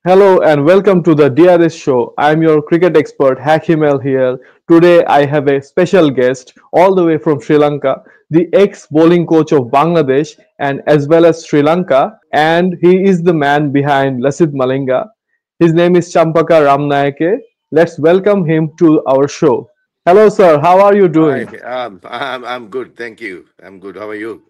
Hello and welcome to the DRS show. I'm your cricket expert Hakimel here. Today I have a special guest all the way from Sri Lanka, the ex-bowling coach of Bangladesh and as well as Sri Lanka, and he is the man behind Lasith Malinga. His name is Champaka Ramanayake. Let's welcome him to our show. Hello sir, how are you Hi, doing? I'm good, thank you. I'm good. How are you?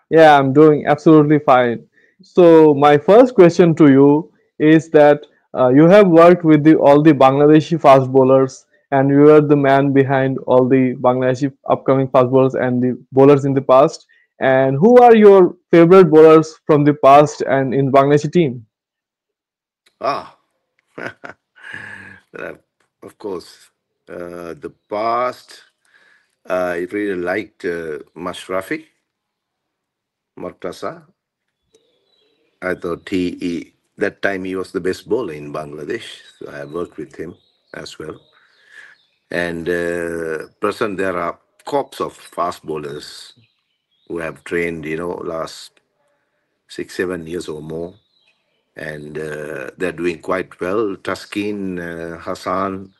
Yeah, I'm doing absolutely fine. So my first question to you is that you have worked with all the Bangladeshi fast bowlers, and you are the man behind all the Bangladeshi upcoming fast bowlers and the bowlers in the past. And who are your favorite bowlers from the past and in Bangladeshi team? Ah, uh, of course. The past, I really liked Mashrafi Murtaza. I thought that time he was the best bowler in Bangladesh. So I worked with him as well. And present there are corps of fast bowlers who have trained, last 6, 7 years or more. And they're doing quite well. Taskin, Hassan,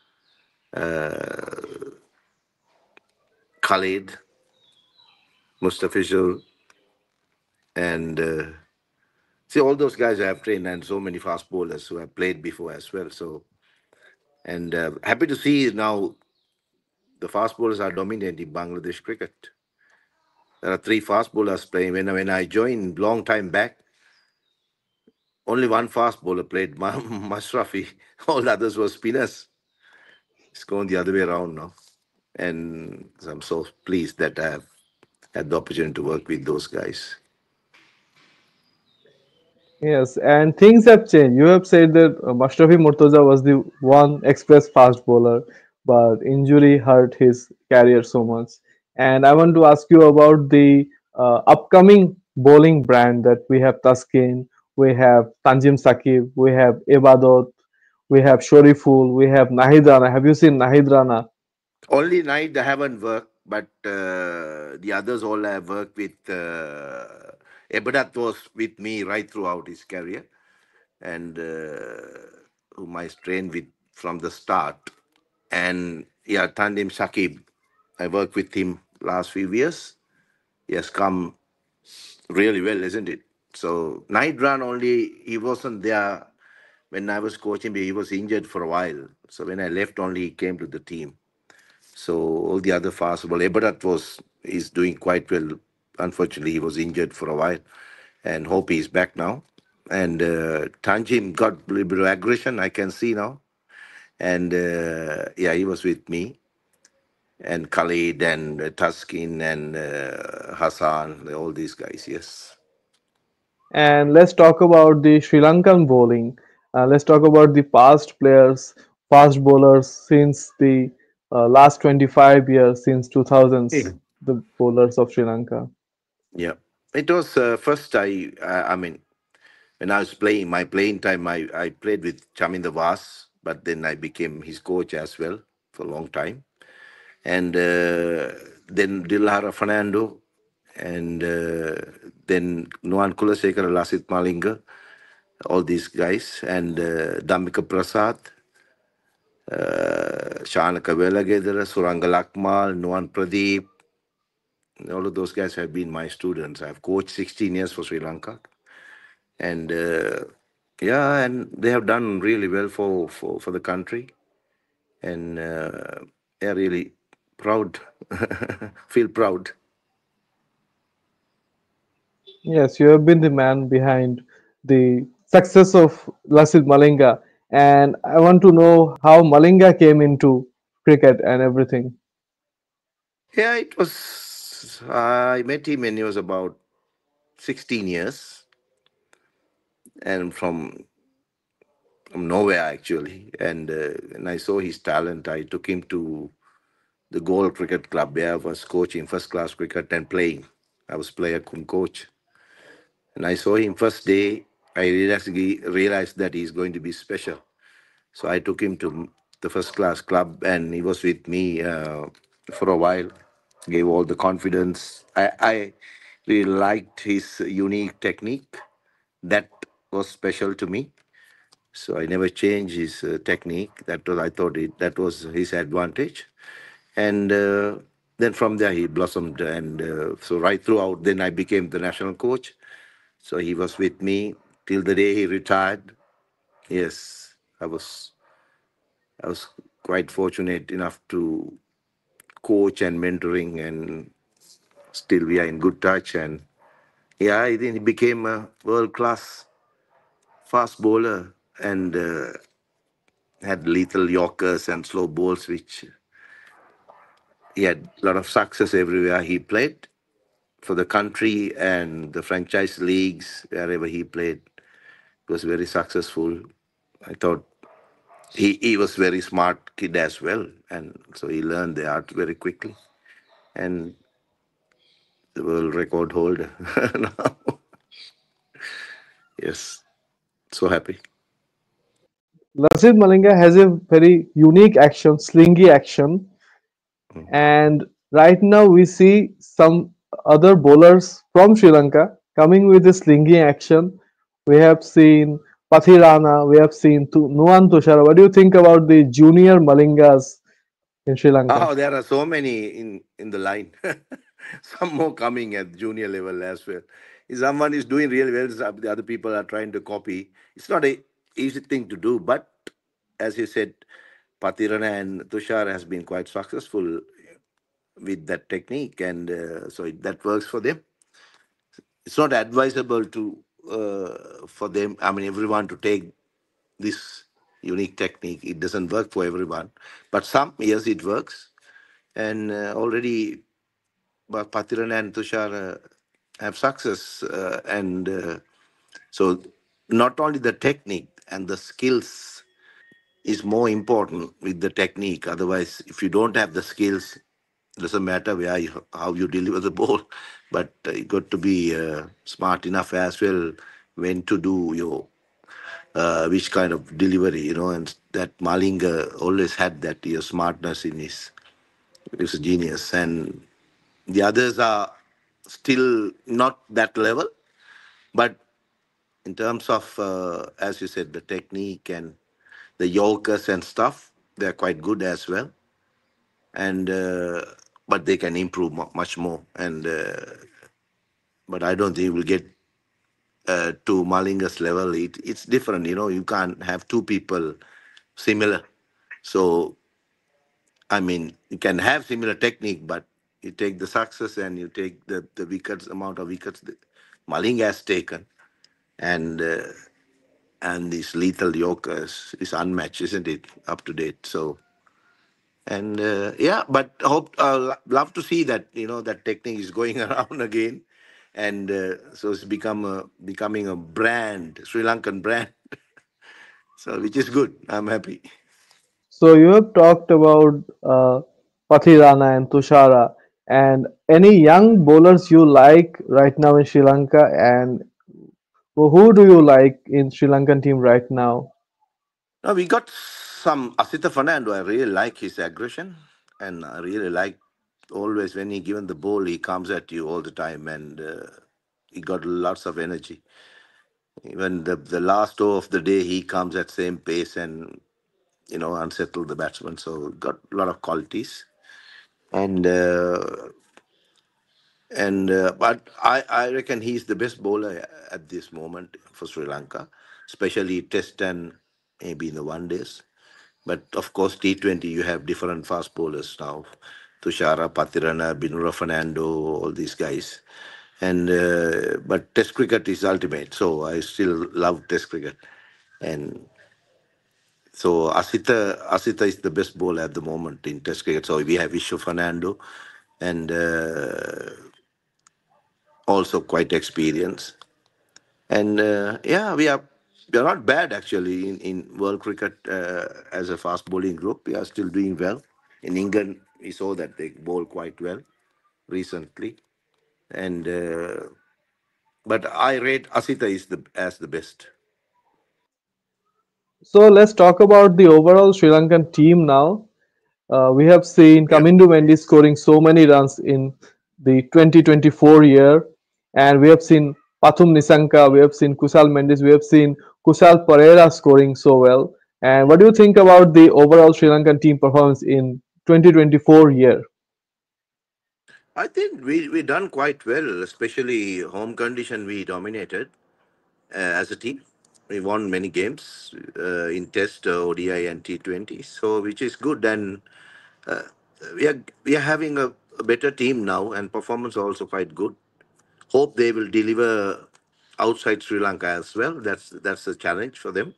Khalid, Mustafizul, and see all those guys I have trained, and so many fast bowlers who have played before as well. So, and happy to see now the fast bowlers are dominating Bangladesh cricket. There are three fast bowlers playing. When I joined long time back, only one fast bowler played, Mashrafi. All the others were spinners. It's going the other way around now. And I'm so pleased that I have had the opportunity to work with those guys. Yes, and things have changed. You have said that Mashrafi Mortaza was the one express fast bowler, but injury hurt his career so much. And I want to ask you about the upcoming bowling brand that we have Taskin, we have Tanjim Sakib, we have Ebadot, we have Shoriful, we have Nahid Rana. Have you seen Nahid Rana? Only night I haven't worked, but the others all I have worked with. Ebadat was with me right throughout his career, and whom I trained with from the start. And yeah, Tandim Shakib, I worked with him last few years. He has come really well, isn't it? So night run only he wasn't there when I was coaching. He was injured for a while. So when I left, only he came to the team. So all the other fast ball, Ebarat was is doing quite well. Unfortunately, he was injured for a while, and hope he's back now. And Tanjim got a little bit of aggression. I can see now. And yeah, he was with me and Khalid and Taskin and Hassan, all these guys. Yes. And let's talk about the Sri Lankan bowling. Let's talk about the past players, fast bowlers since the last 25 years, since 2000s, Yeah. the bowlers of Sri Lanka. Yeah. It was first I mean when I was playing my playing time I played with Chaminda Vas, but then I became his coach as well for a long time. And then Dilhara Fernando, and then Nuan Kulasekara, Lasith Malinga, all these guys, and Damika Prasad, Shanaka Velagedara, Suranga Lakmal, Nuan Pradeep, all of those guys have been my students. I've coached 16 years for Sri Lanka, and yeah, and they have done really well for the country, and they're really proud, feel proud. Yes, you have been the man behind the success of Lasith Malinga. And I want to know how Malinga came into cricket and everything. Yeah, it was. I met him when he was about 16 years, and from nowhere actually. And when I saw his talent, I took him to the Gold Cricket Club where I was coaching first class cricket and playing. I was player cum coach, and I saw him first day. I realized that he's going to be special. So I took him to the first class club, and he was with me for a while. Gave all the confidence. I really liked his unique technique. That was special to me. So I never changed his technique. That was I thought that was his advantage, and then from there he blossomed. And so right throughout, then I became the national coach. So he was with me till the day he retired. Yes, I was quite fortunate enough to coach and mentoring, and still we are in good touch. And yeah, I think he became a world class fast bowler, and had lethal yorkers and slow balls, which he had a lot of success everywhere he played for the country and the franchise leagues wherever he played. It was very successful. I thought he was very smart kid as well, and so he learned the art very quickly. And the world record holder now. Yes, so happy. Lasith Malinga has a very unique action, slingy action, and right now we see some other bowlers from Sri Lanka coming with a slingy action. We have seen Pathirana, we have seen Nuan Tushara. What do you think about the junior Malingas in Sri Lanka? Oh, there are so many in the line. Some more coming at junior level as well. If someone is doing really well, the other people are trying to copy. It's not a easy thing to do, but as you said, Patirana and Tushar has been quite successful with that technique, and that works for them. It's not advisable to for them. I mean, everyone to take this unique technique. It doesn't work for everyone, but some yes, it works. And already Patiran and Tushar have success, and so not only the technique and the skills is more important with the technique. Otherwise, if you don't have the skills, it doesn't matter how you deliver the ball, but you got to be smart enough as well when to do your which kind of delivery, and that Malinga always had that your smartness in his. He was a genius, and the others are still not that level, but in terms of, as you said, the technique and the Yorkers and stuff, they're quite good as well. And but they can improve much more. And but I don't think we'll get to Malinga's level. It's different, You can't have two people similar. So I mean, you can have similar technique, but you take the success and you take the wickets amount of wickets that Malinga has taken, and this lethal Yorkers is unmatched, isn't it? Up to date. So and yeah, but hope love to see that that technique is going around again, and so it's becoming a brand, Sri Lankan brand. So which is good. I'm happy. So you have talked about Pathirana and Tushara, and any young bowlers you like right now in Sri Lanka, and who do you like in Sri Lankan team right now? Now we got some Asita Fernando. I really like his aggression, and I really like always when he given the ball, he comes at you all the time, and he got lots of energy. Even the last over of the day, he comes at same pace and unsettle the batsman. So got a lot of qualities, and but I reckon he's the best bowler at this moment for Sri Lanka, especially Test and maybe in the one days. But of course, T20, you have different fast bowlers now. Tushara, Patirana, Binura Fernando, all these guys. And but Test cricket is ultimate, so I still love Test cricket. And so Asita is the best bowler at the moment in Test cricket. So we have Ishu Fernando, and also quite experienced. And yeah, we are not bad actually in world cricket as a fast bowling group. We are still doing well. In England, we saw that they bowl quite well recently. And but I rate Asita is the best. So let's talk about the overall Sri Lankan team now. We have seen Yep. Kamindu Mendy scoring so many runs in the 2024 year, and we have seen Pathum Nisanka, we have seen Kusal Mendes, we have seen Kusal Pereira scoring so well. And what do you think about the overall Sri Lankan team performance in 2024 year? I think we done quite well, especially home condition. We dominated as a team. We won many games in Test, ODI, and T20. So which is good, and uh, we are having a better team now, and performance also quite good. Hope they will deliver outside Sri Lanka as well. That's a challenge for them.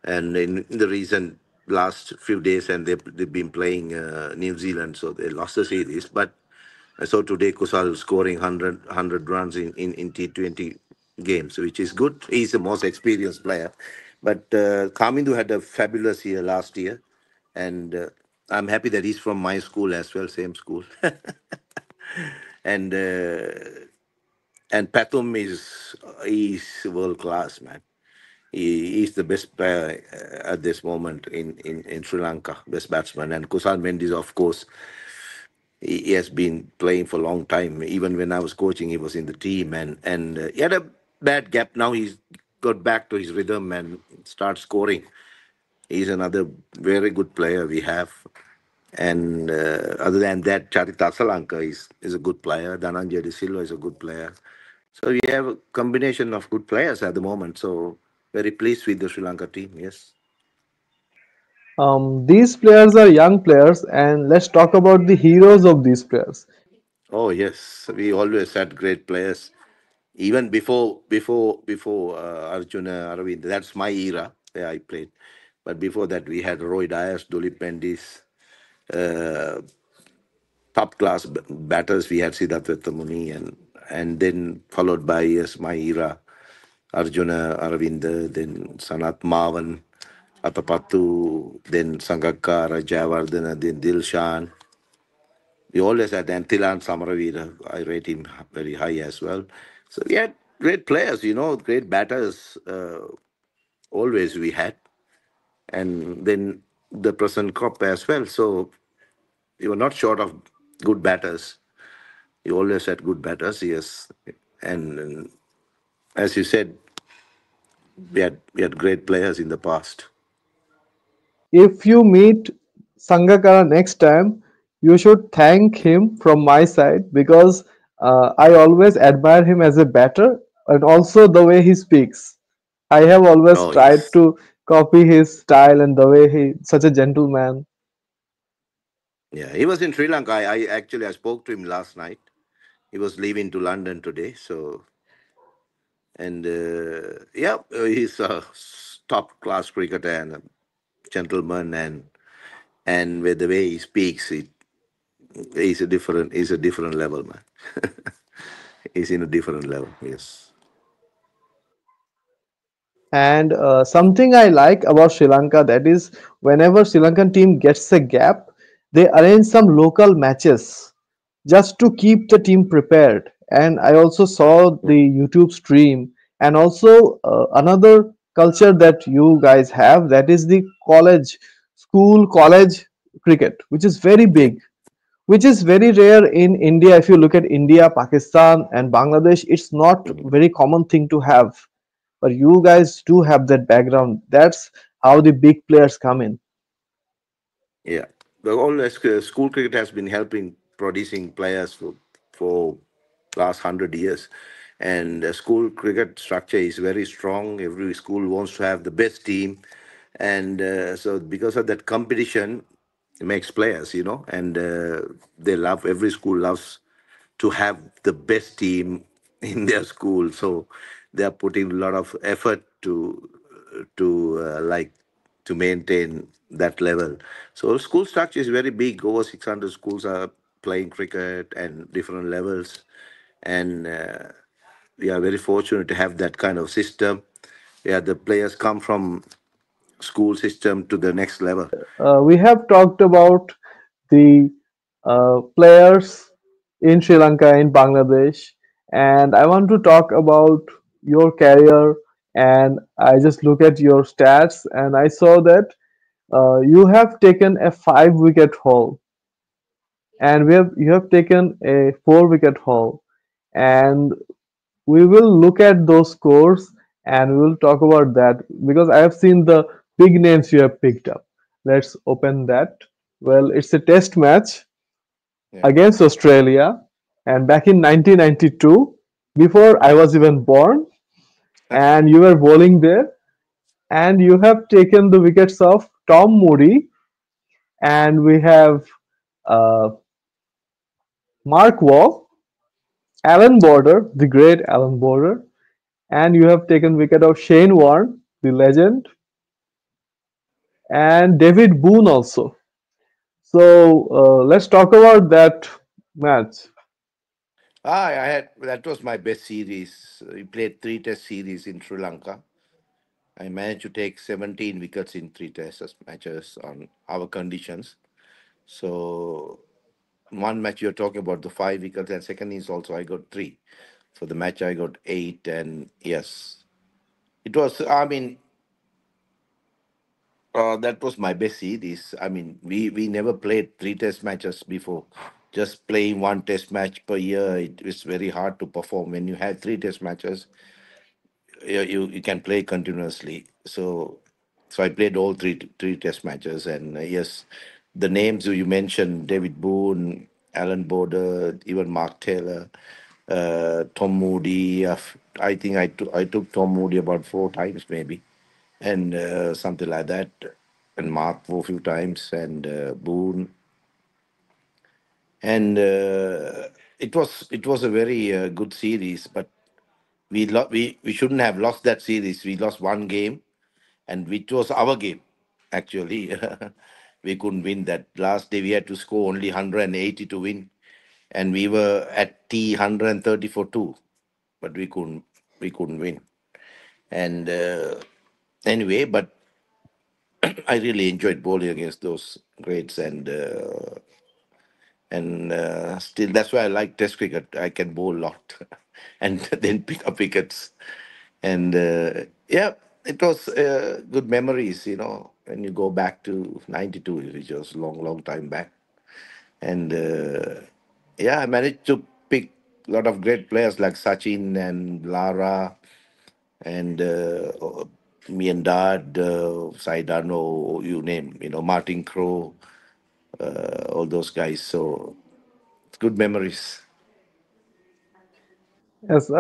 And in the recent last few days, and they've been playing New Zealand, so they lost the series. But I saw today Kusal scoring 100 runs in T20 games, which is good. He's the most experienced player. But Kamindu had a fabulous year last year, and I'm happy that he's from my school as well, same school. and Pathum is world class, man. He's the best player at this moment in Sri Lanka, best batsman. And Kusal Mendes, of course, he has been playing for a long time. Even when I was coaching, he was in the team, and he had a bad gap. Now he's got back to his rhythm and start scoring. He's another very good player we have. And other than that, Charita Salanka is a good player. Dhananjay De Silva is a good player. So we have a combination of good players at the moment. So very pleased with the Sri Lanka team. Yes. These players are young players, and let's talk about the heroes of these players. Oh yes, we always had great players. Even before Arjuna Aravind. That's my era where I played. But before that, we had Roy Dias, Dulip Pendis, uh, top class batters. We had Siddharth Vettamuni, and then followed by, yes, my era, Arjuna Aravinda, then Sanat Mavan, Atapattu, then Sangakkara, Jayawardena, then Dilshan. We always had Antilan Samaravira. I rate him very high as well. So we had great players, great batters. Always we had, and then the present crop as well. So you were not short of good batters. You always had good batters, yes. And as you said, we had great players in the past. If you meet Sangakkara next time, you should thank him from my side because I always admire him as a batter and also the way he speaks. I have always Oh tried yes, to copy his style and the way he such a gentleman. yeah. He was in Sri Lanka. I spoke to him last night. He was leaving to London today. So and yeah, he's a top class cricketer and a gentleman, and with the way he speaks, he's a different level, man. He's in a different level. Yes. And something I like about Sri Lanka that is whenever Sri Lankan team gets a gap, they arrange some local matches just to keep the team prepared. And I also saw the Mm. YouTube stream and also another culture that you guys have that is the college cricket, which is very Yeah. big, which is very rare in India. If you look at India, Pakistan, and Bangladesh, it's not Mhm. very common thing to have. But you guys do have that background. That's how the big players come in. Yeah. The always school cricket has been helping producing players for last 100 years, and the school cricket structure is very strong. Every school wants to have the best team, and so because of that competition, it makes players, and they love every school loves to have the best team in their school. So they are putting a lot of effort to maintain that level. So school structure is very big. Over 600 schools are playing cricket and different levels, and we are very fortunate to have that kind of system where the players come from school system to the next level. We have talked about the players in Sri Lanka, in Bangladesh, and I want to talk about your career. And I just look at your stats, and I saw that you have taken a 5 wicket haul, and you have taken a 4 wicket haul, and we will look at those scores and we will talk about that because I have seen the big names you have picked up. Let's open that. Well, it's a test match Yeah. against Australia, and back in 1992, before I was even born, and you were bowling there, and you have taken the wickets of Tom Moody, and we have uh, Mark Waugh, Alan Border, the great Alan Border, and you have taken wicket of Shane Warne, the legend, and David Boone also. So let's talk about that match. I had that was my best series. We played three test series in Sri Lanka. I managed to take 17 wickets in three test matches on our conditions. So one match you're talking about the 5 wickets, and second is also I got three. For the match I got eight, and yes, it was. I mean, that was my best series. I mean, we never played three test matches before. Just playing one test match per year, it is very hard to perform. When you have three test matches, you can play continuously. So I played all three test matches, and yes, the names you mentioned: David Boone, Alan Border, even Mark Taylor, Tom Moody. I think I took Tom Moody about 4 times maybe, and something like that, and Mark for a few times, and Boone, and it was a very good series, but we shouldn't have lost that series. We lost one game, and which was our game actually. We couldn't win that last day. We had to score only 180 to win, and we were at T 130 for two, but we couldn't win. And anyway, but I really enjoyed bowling against those grades, and still that's why I like Test cricket. I can bowl a lot, and then pick up wickets, and yeah, it was good memories. When you go back to '92, which was long time back, and yeah, I managed to pick a lot of great players like Sachin and Lara, and me and Dad, Saidano, you name, Martin Crow, all those guys. So it's good memories. Yes,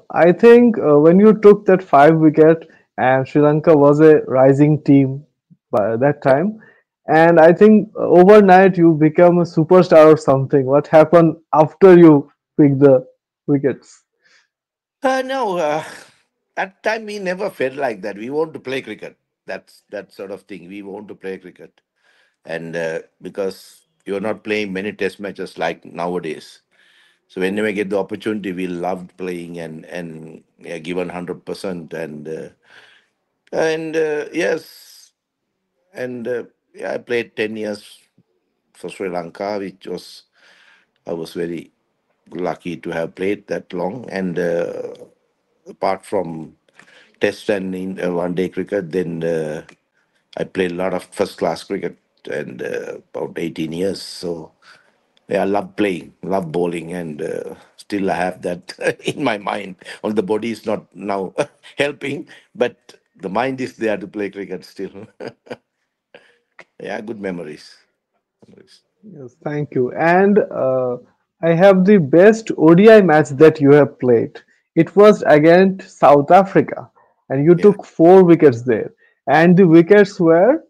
I think when you took that 5 wicket, and Sri Lanka was a rising team by that Yep. time, and I think overnight you become a superstar or something. What happened after you picked the wickets? No, at time we never felt like that. We want to play cricket. That's that sort of thing. We want to play cricket, and because you're not playing many test matches like nowadays. So whenever we get the opportunity, we loved playing and yeah, given 100%, and yes, and yeah, I played 10 years for Sri Lanka, which was I was very lucky to have played that long. And apart from Test and in one day cricket, then I played a lot of first class cricket and about 18 years. So yeah, I love playing, love bowling, and still I have that in my mind. Although the body is not now helping, but the mind is there to play cricket still. Yeah, good memories. Memories. Yes, thank you. And I have the best ODI match that you have played. It was against South Africa, and you Yeah. took 4 wickets there. And the wickets were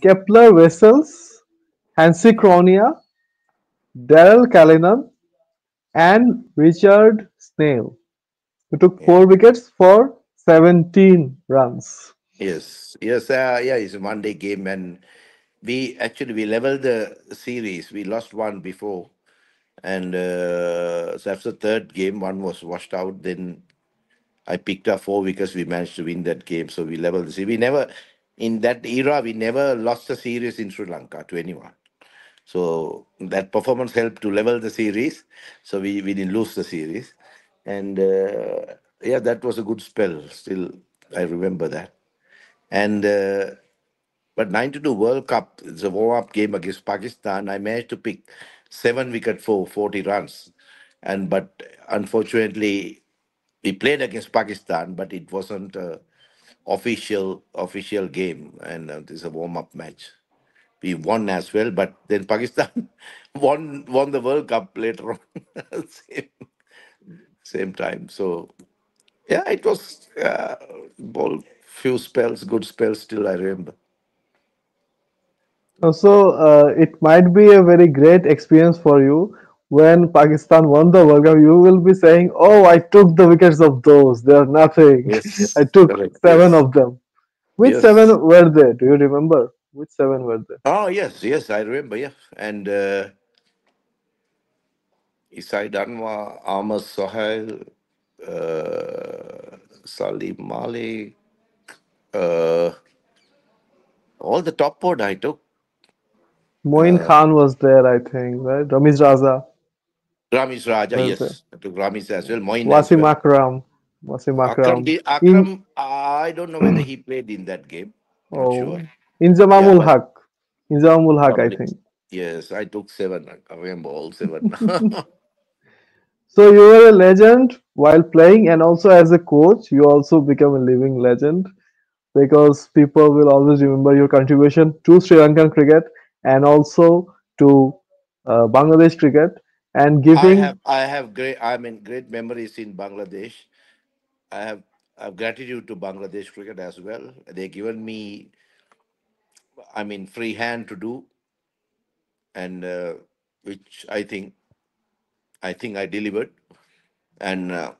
Kepler Wessels, Hansi Mm. Cronje, Daryl Callinan, and Richard Snell. You took Yeah. 4 wickets for 17 runs. Yes. Yes. Yeah. It's a one-day game, and we leveled the series. We lost one before, and so after the third game, one was washed out. Then I picked up 4 wickets. We managed to win that game, so we leveled the series. We never, in that era, we never lost a series in Sri Lanka to anyone. So that performance helped to level the series. So we didn't lose the series, and yeah, that was a good spell. Still, I remember that. And but 92 World Cup, it's a warm-up game against Pakistan. I managed to pick 7 wicket for 40 runs, and but unfortunately, We played against Pakistan, but it wasn't a official game, and this is a warm up match. We won as well, but then Pakistan won the World Cup later on, same same time. So yeah, it was ball few spells, good spells. Still, I remember. It might be a very great experience for you when Pakistan won the World Cup. You will be saying, "Oh, I took the wickets of those. They are nothing. I Yes, took correct. seven Yes, of them." Which yes. seven were they? Do you remember? Which seven were they? Oh, yes, yes, I remember. Yeah, and Isaid Anwar, Ahmad Sohail, Salim Malik, uh, all the top board I took. Moin Uh, Khan was there, I think, right? Ramiz Raza Ramesh Raja, was there. yes, I took Ramesh as well, Moin as Wasim well. Akram. Wasim Akram, Akram. In Akram, I don't know whether he played in that game. Not sure. oh, Yeah, Inzamamul but Haq. Inzamamul Haq, I probably. think. Yes, I took seven. I remember all seven. So you were a legend while playing, and also as a coach, you also become a living legend because people will always remember your contribution to Sri Lankan cricket and also to Bangladesh cricket and giving. I have great. I mean, great memories in Bangladesh. I have gratitude to Bangladesh cricket as well. They given me, I mean, free hand to do, and which I think I delivered, and I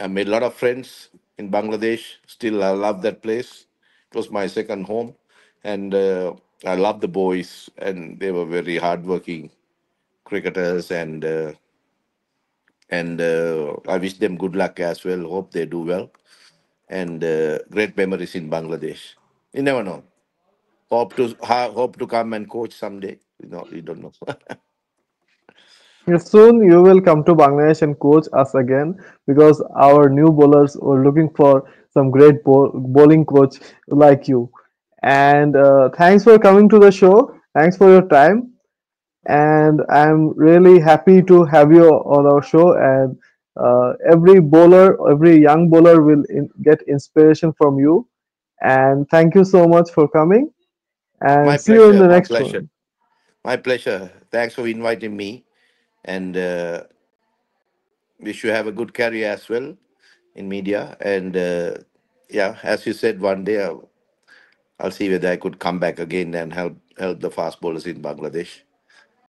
made a lot of friends in Bangladesh. Still, I love that place. It was my second home, and I love the boys, and they were very hardworking cricketers, and I wish them good luck as well. Hope they do well, and great memories in Bangladesh. You never know. Hope to come and coach someday. You don't know. Soon you will come to Bangladesh and coach us again because our new bowlers were looking for some great bowling coach like you. And thanks for coming to the show. Thanks for your time. And I'm really happy to have you on our show. And every bowler, every young bowler will get inspiration from you. And thank you so much for coming. My And see you in pleasure. the My next pleasure. one. My pleasure. Thanks for inviting me, and wish you have a good career as well in media. And yeah, as you said, one day I'll see whether I could come back again and help the fast bowlers in Bangladesh.